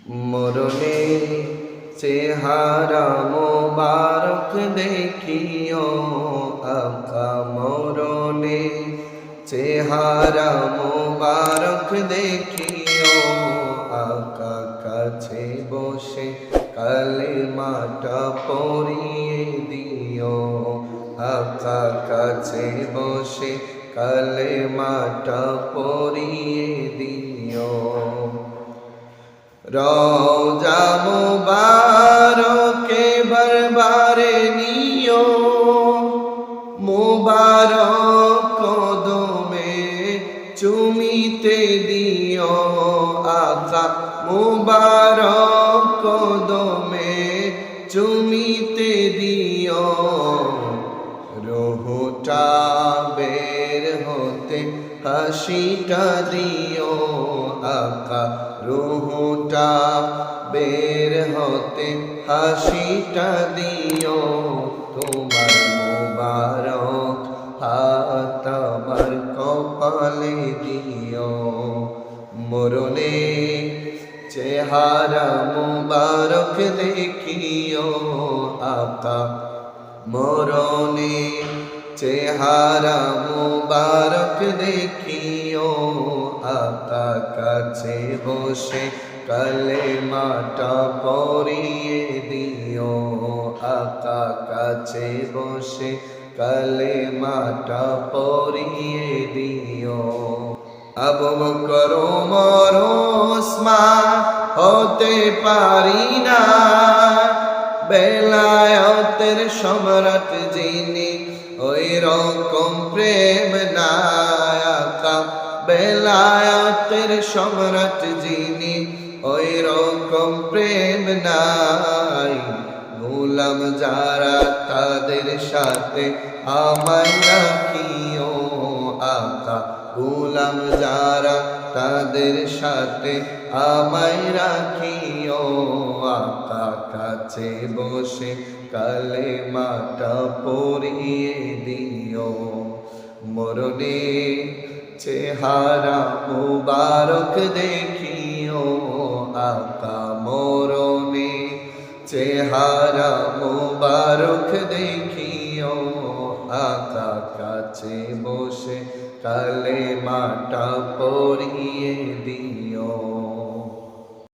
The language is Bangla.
মরণে চেহারা মোবারক দেখিও আকা মরণে চেহারা মোবারক দেখিও আকা কাছে বসে কালেমাটা পড়িয়ে দিও আকা কাছে বসে কালেমাটা পড়িয়ে দিও রওজা মুবারকে বারবারে নিও মুবারক কদমে চুমিতে দিও আকা মুবারক কদমে চুমিতে দিও রুহটা বের হতে হাসিটা দিও আকা রুহটা বের হতে হাসিটা দিও তোমার মুবারক হাত আমার কপালে দিও মরণে চেহারা মুবারক দেখিও আকা মরণে চেহারা মুবারক দেখিও আকা কাছে বসে কালেমাটা পড়িয়ে দিও আকা কাছে বসে কালেমাটা পড়িয়ে দিও আবু বকর ওমর ওসমান হতে পারি না বেলায়েতের সম্রাট যিনি ওই রকম প্রেম নাই আকা বেলায়েতের সম্রাট যিনি ওই রকম প্রেম নাই গোলাম যারা তাদের সাথে আমায় রাখিও আকা গোলাম যারা তাদের সাথে আমায় রাখিও আকা কাছে বসে কালেমাটা পড়িয়ে দিও মরণে চেহারা মুবারক দেখিও আকা মরণে চেহারা মুবারক দেখিও আকা কাছে বসে কালেমাটা পড়িয়ে দিও।